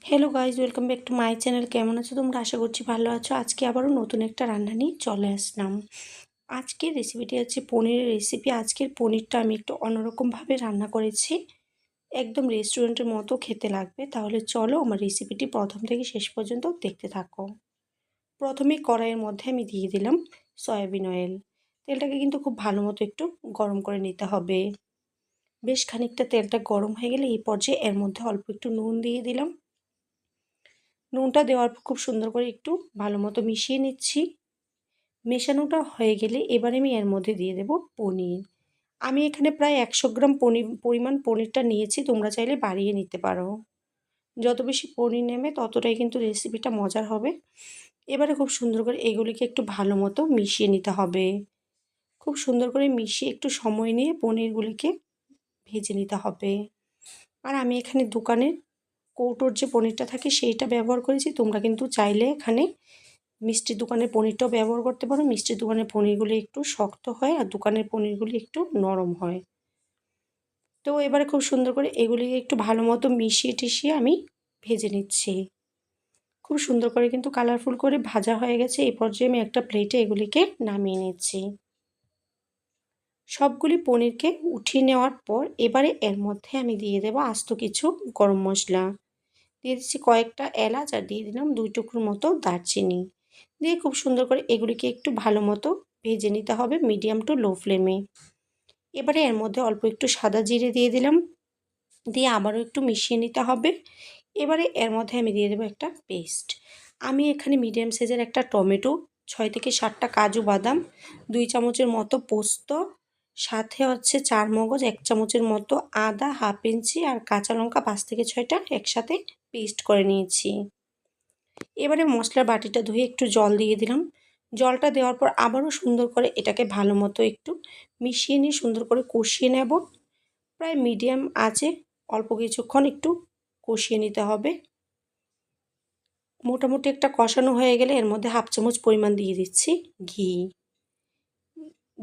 Hello guys, welcome back to my channel. কেমন আছো তোমরা? আশা করছি ভালো আছো। আজকে আবারও নতুন একটা রান্না নিয়ে চলে আসলাম। আজকের রেসিপিটি হচ্ছে পনিরের রেসিপি। আজকের পনিরটা আমি একটু অন্যরকমভাবে রান্না করেছি, একদম রেস্টুরেন্টের মতো খেতে লাগবে। তাহলে চলো আমার রেসিপিটি প্রথম থেকে শেষ পর্যন্ত দেখতে থাকো। প্রথমে কড়াইয়ের মধ্যে আমি দিয়ে দিলাম সয়াবিন অয়েল। তেলটাকে কিন্তু খুব ভালো মতো একটু গরম করে নিতে হবে। বেশ খানিকটা তেলটা গরম হয়ে গেলে এই পর্যায়ে এর মধ্যে অল্প একটু নুন দিয়ে দিলাম। নুনটা দেওয়ার পর খুব সুন্দর করে একটু ভালো মতো মিশিয়ে নিচ্ছি। মেশানোটা হয়ে গেলে এবার আমি এর মধ্যে দিয়ে দেব পনির। আমি এখানে প্রায় 100 গ্রাম পরিমাণ পনিরটা নিয়েছি, তোমরা চাইলে বাড়িয়ে নিতে পারো। যত বেশি পনির নেবে ততটাই কিন্তু রেসিপিটা মজার হবে। এবারে খুব সুন্দর করে এগুলিকে একটু ভালো মতো মিশিয়ে নিতে হবে। খুব সুন্দর করে মিশিয়ে একটু সময় নিয়ে পনিরগুলিকে ভেজে নিতে হবে। আর আমি এখানে দোকানের কৌটোর যে পনিরটা থাকে সেইটা ব্যবহার করেছি। তোমরা কিন্তু চাইলে এখানে মিষ্টির দোকানের পনিরটাও ব্যবহার করতে পারো। মিষ্টির দোকানের পনিরগুলি একটু শক্ত হয় আর দোকানের পনিরগুলি একটু নরম হয়। তো এবারে খুব সুন্দর করে এগুলিকে একটু ভালো মতো মিশিয়ে টিশিয়ে আমি ভেজে নিচ্ছি। খুব সুন্দর করে কিন্তু কালারফুল করে ভাজা হয়ে গেছে। এই পর্যায়ে আমি একটা প্লেটে এগুলিকে নামিয়ে নিচ্ছি। সবগুলি পনিরকে উঠিয়ে নেওয়ার পর এবারে এর মধ্যে আমি দিয়ে দেবো আস্ত কিছু গরম মশলা। দিয়ে দিচ্ছি কয়েকটা এলাচ আর দিয়ে দিলাম 2 টুকরো মতো দারচিনি। দিয়ে খুব সুন্দর করে এগুলিকে একটু ভালো মতো ভেজে নিতে হবে মিডিয়াম টু লো ফ্লেমে। এবারে এর মধ্যে অল্প একটু সাদা জিরে দিয়ে দিলাম, দিয়ে আবারও একটু মিশিয়ে নিতে হবে। এবারে এর মধ্যে আমি দিয়ে দেবো একটা পেস্ট। আমি এখানে মিডিয়াম সাইজের একটা টমেটো, 6 থেকে 7টা কাজু বাদাম, 2 চামচের মতো পোস্ত, সাথে হচ্ছে 4 মগজ, 1 চামচের মতো আদা, হাফ ইঞ্চি আর কাঁচা লঙ্কা 5 থেকে 6টা একসাথে পেস্ট করে নিয়েছি। এবারে মশলার বাটিটা ধুয়ে একটু জল দিয়ে দিলাম। জলটা দেওয়ার পর আবারও সুন্দর করে এটাকে ভালো মতো একটু মিশিয়ে নিয়ে সুন্দর করে কষিয়ে নেব। প্রায় মিডিয়াম আঁচে অল্প কিছুক্ষণ একটু কষিয়ে নিতে হবে। মোটামুটি একটা কষানো হয়ে গেলে এর মধ্যে হাফ চামচ পরিমাণ দিয়ে দিচ্ছি ঘি,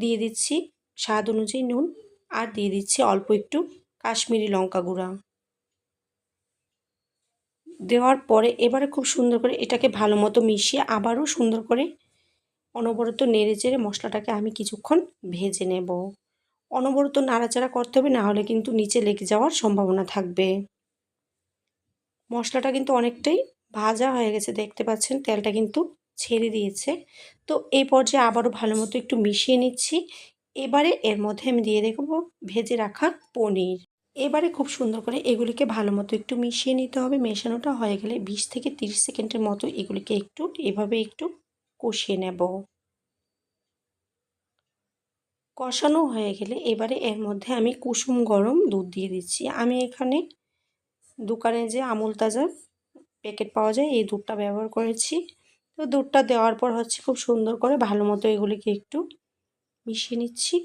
দিয়ে দিচ্ছি স্বাদ অনুযায়ী নুন আর দিয়ে দিচ্ছি অল্প একটু কাশ্মীরি লঙ্কা গুঁড়া। দেওয়ার পরে এবারে খুব সুন্দর করে এটাকে ভালো মতো মিশিয়ে আবারও সুন্দর করে অনবরত নেড়েচেড়ে মশলাটাকে আমি কিছুক্ষণ ভেজে নেব। অনবরত নাড়াচাড়া করতে হবে, না হলে কিন্তু নিচে লেগে যাওয়ার সম্ভাবনা থাকবে। মশলাটা কিন্তু অনেকটাই ভাজা হয়ে গেছে, দেখতে পাচ্ছেন তেলটা কিন্তু ছেড়ে দিয়েছে। তো এই পর্যায়ে আবারও ভালো মতো একটু মিশিয়ে নিচ্ছি। এবারে এর মধ্যে আমি দিয়ে দেবো ভেজে রাখা পনির। এবারে খুব সুন্দর করে এগুলিকে ভালো মতো একটু মিশিয়ে নিতে হবে। মেশানোটা হয়ে গেলে 20 থেকে 30 সেকেন্ডের মতো এগুলিকে একটু এভাবে একটু কষিয়ে নেব। কষানো হয়ে গেলে এবারে এর মধ্যে আমি কুসুম গরম দুধ দিয়ে দিচ্ছি। আমি এখানে দোকানে যে আমুল তাজা প্যাকেট পাওয়া যায় এই দুধটা ব্যবহার করেছি। তো দুধটা দেওয়ার পর হচ্ছে খুব সুন্দর করে ভালো মতো এগুলিকে একটু মিশিয়ে নিচ্ছি।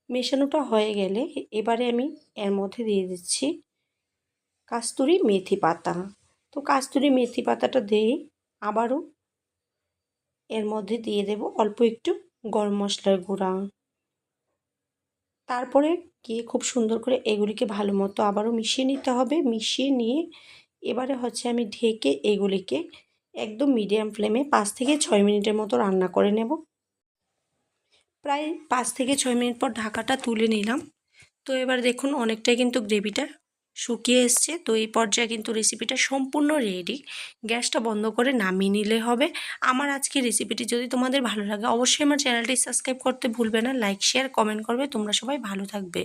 মেশানোটা হয়ে গেলে এবারে আমি এর মধ্যে দিয়ে দিচ্ছি কাস্তুরি মেথি পাতা। তো কাস্তুরি মেথি পাতাটা দিয়ে আবারও এর মধ্যে দিয়ে দেব অল্প একটু গরম মশলার গুঁড়া। তারপরে গিয়ে খুব সুন্দর করে এগুলিকে ভালো মতো আবারও মিশিয়ে নিতে হবে। মিশিয়ে নিয়ে এবারে হচ্ছে আমি ঢেকে এগুলিকে একদম মিডিয়াম ফ্লেমে 5 থেকে 6 মিনিটের মতো রান্না করে নেব। প্রায় 5 থেকে 6 মিনিট পর ঢাকাটা তুলে নিলাম। তো এবার দেখুন অনেকটাই কিন্তু গ্রেভিটা শুকিয়ে এসছে। তো এই পর্যায়ে কিন্তু রেসিপিটা সম্পূর্ণ রেডি। গ্যাসটা বন্ধ করে নামিয়ে নিলে হবে। আমার আজকের রেসিপিটি যদি তোমাদের ভালো লাগে অবশ্যই আমার চ্যানেলটি সাবস্ক্রাইব করতে ভুলবে না। লাইক, শেয়ার, কমেন্ট করবে। তোমরা সবাই ভালো থাকবে।